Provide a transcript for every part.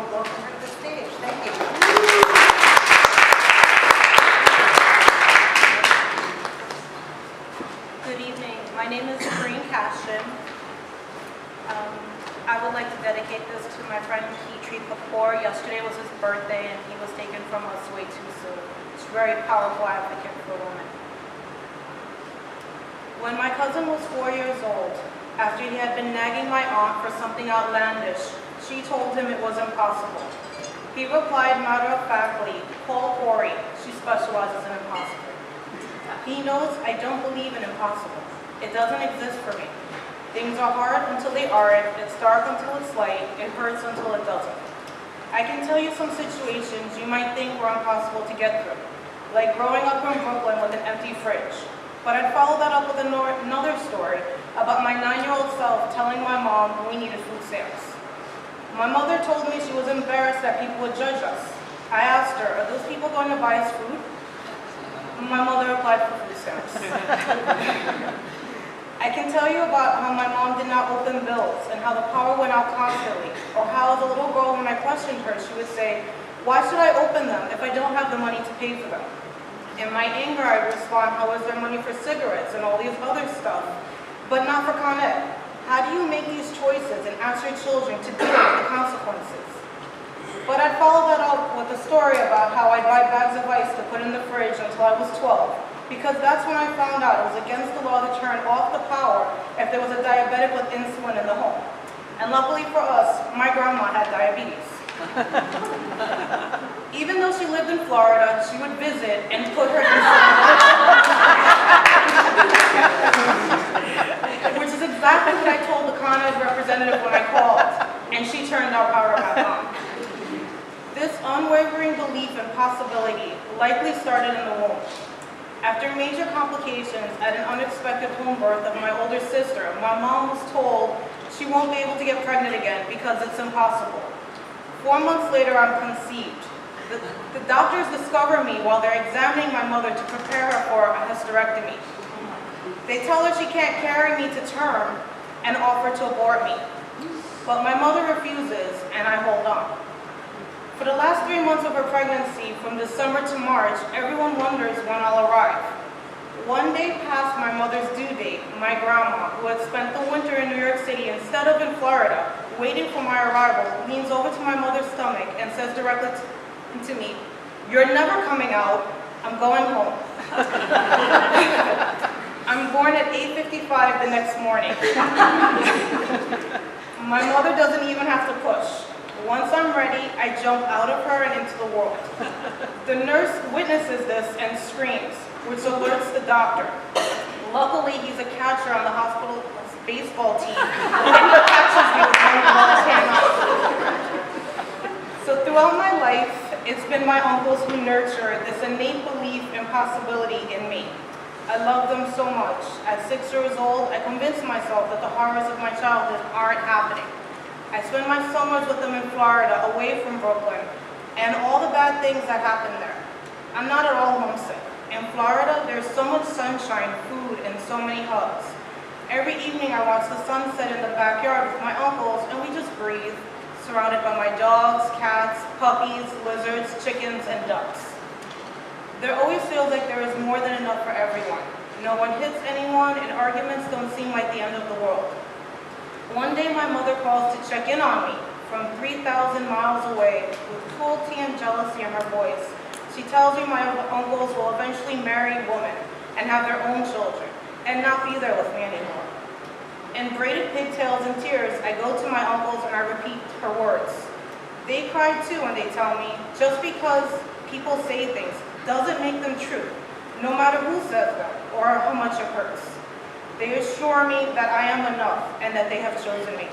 would welcome her to the stage. Thank you. Good evening. My name is Corrine. I would like to dedicate this to my friend Petrie Kapoor. Yesterday was his birthday and he was taken from us way too soon. He's a very powerful advocate for women. When my cousin was 4 years old, after he had been nagging my aunt for something outlandish, she told him it was impossible. He replied matter-of-factly, "Call Corrine. She specializes in impossible." He knows I don't believe in impossible. It doesn't exist for me. Things are hard until they aren't, it's dark until it's light, it hurts until it doesn't. I can tell you some situations you might think were impossible to get through, like growing up in Brooklyn with an empty fridge. But I'd follow that up with another story about my 9-year-old self telling my mom we needed food stamps. My mother told me she was embarrassed that people would judge us. I asked her, "Are those people going to buy us food?" My mother applied for food stamps. I can tell you about how my mom did not open bills and how the power went out constantly, or how as a little girl when I questioned her, she would say, "Why should I open them if I don't have the money to pay for them?" In my anger, I would respond, "How is there money for cigarettes and all these other stuff, but not for Con Ed? How do you make these choices and ask your children to deal with the consequences?" But I'd follow that up with a story about how I'd buy bags of ice to put in the fridge until I was 12, because that's when I found out it was against the law to turn off the power if there was a diabetic with insulin in the home. And luckily for us, my grandma had diabetes. Even though she lived in Florida, she would visit and put her insulin which is exactly what I told the Con Ed representative when I called, and she turned our power back on. This unwavering belief in possibility likely started in the womb. After major complications at an unexpected home birth of my older sister, my mom was told she won't be able to get pregnant again because it's impossible. 4 months later, I'm conceived. The doctors discover me while they're examining my mother to prepare her for a hysterectomy. They tell her she can't carry me to term and offer to abort me. But my mother refuses, and I hold on. For the last 3 months of her pregnancy, from December to March, everyone wonders when I'll arrive. One day past my mother's due date, my grandma, who had spent the winter in New York City instead of in Florida, waiting for my arrival, leans over to my mother's stomach and says directly to me, "You're never coming out, I'm going home." I'm born at 8:55 the next morning. My mother doesn't even have to push. Once I'm ready, I jump out of her and into the world. The nurse witnesses this and screams, which alerts the doctor. Luckily, he's a catcher on the hospital's baseball team, and he catches me with one left hand. So throughout my life, it's been my uncles who nurtured this innate belief in possibility in me. I love them so much. At 6 years old, I convinced myself that the horrors of my childhood aren't happening. I spent my summers with them in Florida, away from Brooklyn, and all the bad things that happened there. I'm not at all homesick. In Florida, there's so much sunshine, food, and so many hugs. Every evening I watch the sunset in the backyard with my uncles, and we just breathe, surrounded by my dogs, cats, puppies, lizards, chickens, and ducks. There always feels like there is more than enough for everyone. No one hits anyone, and arguments don't seem like the end of the world. One day my mother calls to check in on me from 3,000 miles away with cruelty and jealousy in her voice. She tells me my uncles will eventually marry women and have their own children and not be there with me anymore. In braided pigtails and tears, I go to my uncles and I repeat her words. They cry too when they tell me just because people say things doesn't make them true, no matter who says them or how much it hurts. They assure me that I am enough and that they have chosen me.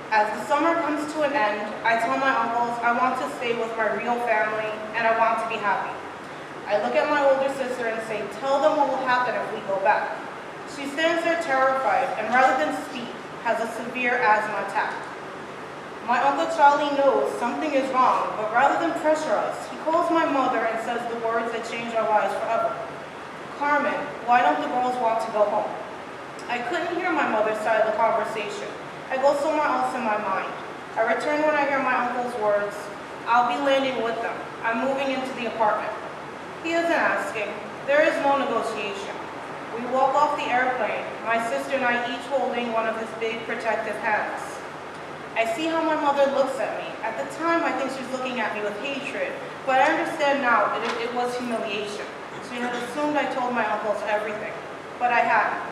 As the summer comes to an end, I tell my uncles I want to stay with my real family and I want to be happy. I look at my older sister and say, "Tell them what will happen if we go back." She stands there terrified and rather than speak, has a severe asthma attack. My Uncle Charlie knows something is wrong, but rather than pressure us, he calls my mother and says the words that change our lives forever. "Carmen, why don't the girls want to go home?" I couldn't hear my mother's side of the conversation. I go somewhere else in my mind. I return when I hear my uncle's words. I'll be landing with them. I'm moving into the apartment. He isn't asking. There is no negotiation. We walk off the airplane, my sister and I each holding one of his big protective hands. I see how my mother looks at me. At the time, I think she's looking at me with hatred, but I understand now it was humiliation. She had assumed I told my uncles everything, but I hadn't.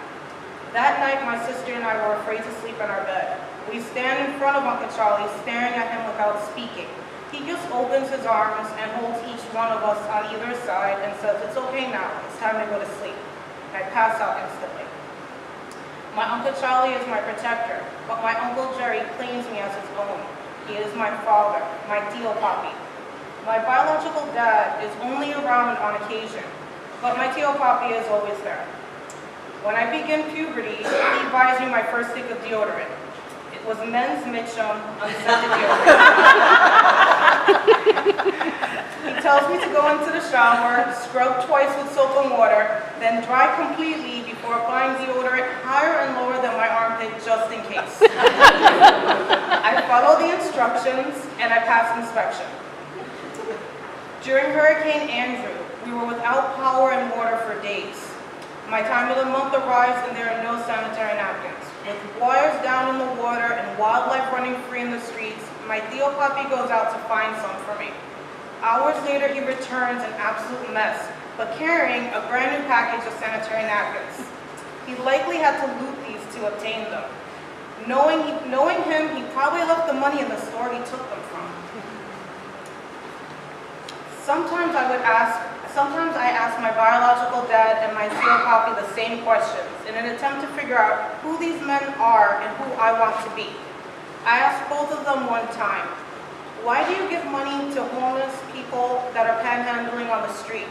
That night, my sister and I were afraid to sleep in our bed. We stand in front of Uncle Charlie, staring at him without speaking. He just opens his arms and holds each one of us on either side and says, "It's okay now, it's time to go to sleep." I pass out instantly. My Uncle Charlie is my protector, but my Uncle Jerry claims me as his own. He is my father, my Tio Papi. My biological dad is only around on occasion, but my Tio Papi is always there. When I begin puberty, he buys me my first stick of deodorant. It was Men's Mitchum unscented deodorant. He tells me to go into the shower, scrub twice with soap and water, then dry completely before applying deodorant higher and lower than my armpit just in case. I follow the instructions and I pass inspection. During Hurricane Andrew, we were without power and water for days. My time of the month arrives and there are no sanitary napkins. With wires down in the water and wildlife running free in the streets, my Tio Papi goes out to find some for me. Hours later, he returns an absolute mess, but carrying a brand new package of sanitary napkins. He likely had to loot these to obtain them. Knowing him, he probably left the money in the store he took them from. Sometimes I ask my biological dad and my Tio Papi the same questions in an attempt to figure out who these men are and who I want to be. I asked both of them one time, "Why do you give money to homeless people that are panhandling on the street?"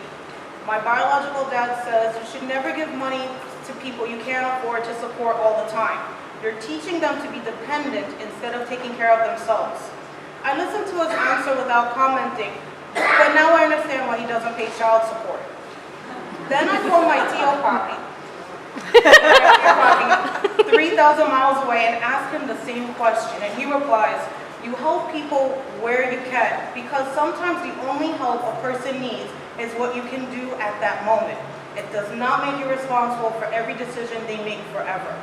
My biological dad says you should never give money to people you can't afford to support all the time. You're teaching them to be dependent instead of taking care of themselves. I listened to his answer without commenting, but now I understand why he doesn't pay child support. Then I call my Tio Papi, 3,000 miles away, and ask him the same question, and he replies, "You help people where you can, because sometimes the only help a person needs is what you can do at that moment. It does not make you responsible for every decision they make forever."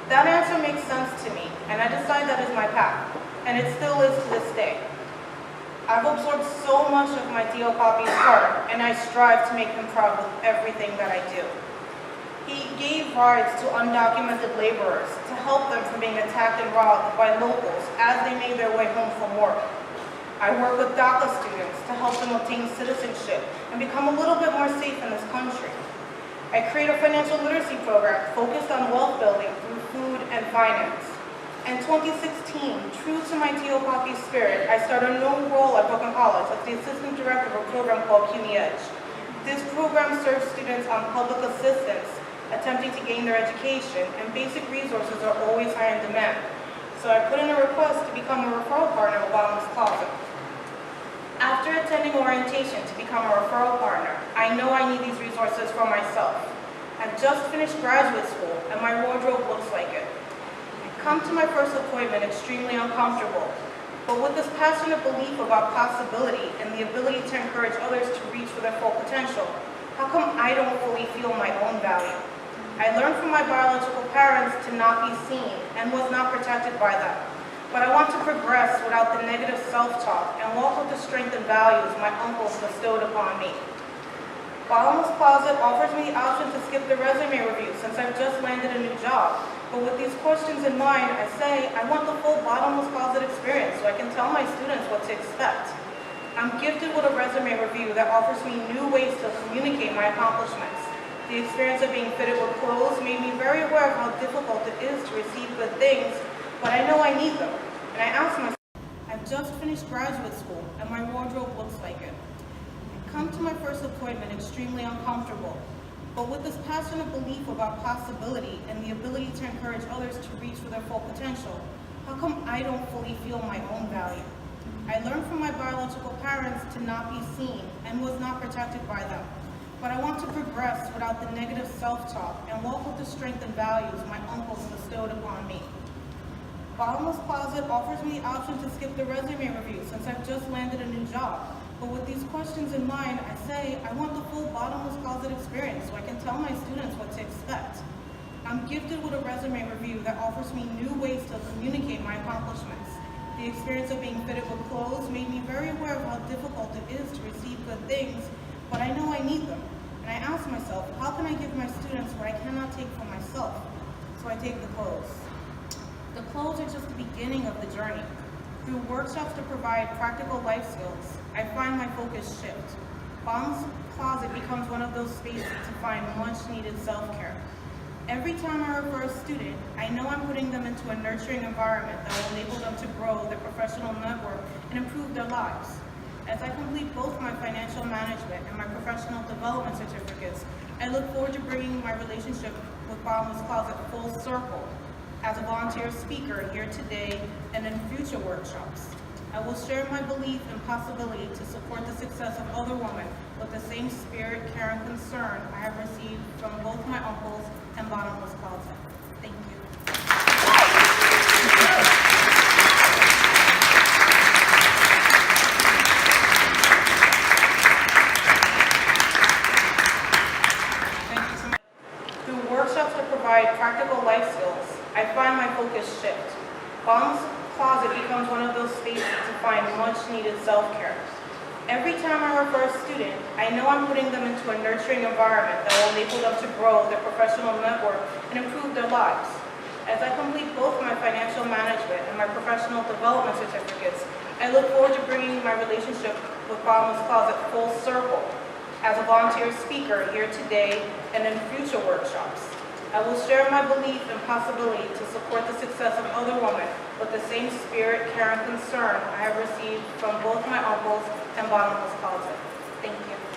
That answer makes sense to me, and I decide that is my path, and it still is to this day. I've absorbed so much of my Tio Papi's heart, and I strive to make him proud with everything that I do. He gave rides to undocumented laborers to help them from being attacked and robbed by locals as they made their way home from work. I work with DACA students to help them obtain citizenship and become a little bit more safe in this country. I create a financial literacy program focused on wealth building through food and finance. In 2016, true to my Tio Papi spirit, I started a new role at Brooklyn College as the assistant director of a program called CUNY Edge. This program serves students on public assistance attempting to gain their education, and basic resources are always high in demand. So I put in a request to become a referral partner of Bottomless Closet. After attending orientation to become a referral partner, I know I need these resources for myself. I've just finished graduate school, and my wardrobe looks like it. I come to my first appointment extremely uncomfortable, but with this passionate belief about possibility and the ability to encourage others to reach for their full potential, how come I don't fully feel my own value? I learned from my biological parents to not be seen and was not protected by them. But I want to progress without the negative self-talk and walk with the strength and values my uncles bestowed upon me. Bottomless Closet offers me the option to skip the resume review since I've just landed a new job. But with these questions in mind, I say I want the full Bottomless Closet experience so I can tell my students what to expect. I'm gifted with a resume review that offers me new ways to communicate my accomplishments. The experience of being fitted with clothes made me very aware of how difficult it is to receive good things, but I know I need them. And I ask myself, I've just finished graduate school and my wardrobe looks like it. I come to my first appointment extremely uncomfortable, but with this passionate belief about possibility and the ability to encourage others to reach for their full potential, how come I don't fully feel my own value? I learned from my biological parents to not be seen and was not protected by them. But I want to progress without the negative self-talk and walk with the strength and values my uncles bestowed upon me. Bottomless Closet offers me the option to skip the resume review since I've just landed a new job. But with these questions in mind, I say I want the full Bottomless Closet experience so I can tell my students what to expect. I'm gifted with a resume review that offers me new ways to communicate my accomplishments. The experience of being fitted with clothes made me very aware of how difficult it is to receive good things, but I know I need them. And I ask myself, how can I give my students what I cannot take for myself? So I take the clothes. The clothes are just the beginning of the journey. Through workshops to provide practical life skills, I find my focus shift. Bottomless Closet becomes one of those spaces to find much needed self-care. Every time I refer a student, I know I'm putting them into a nurturing environment that will enable them to grow their professional network and improve their lives. As I complete both my financial management and my professional development certificates, I look forward to bringing my relationship with Bottomless Closet full circle as a volunteer speaker here today and in future workshops. I will share my belief and possibility to support the success of other women with the same spirit, care, and concern I have received from both my uncles and Bottomless Closet. Thank you. Thank you so much. Through workshops to provide practical life skills, I find my focus shift. Bottomless Closet becomes one of those spaces to find much needed self-care. Every time I refer a student, I know I'm putting them into a nurturing environment that will enable them to grow their professional network and improve their lives. As I complete both my financial management and my professional development certificates, I look forward to bringing my relationship with Bottomless Closet full circle as a volunteer speaker here today and in future workshops. I will share my belief and possibility to support the success of other women with the same spirit, care, and concern I have received from both my uncles and Bottomless Closet. Thank you.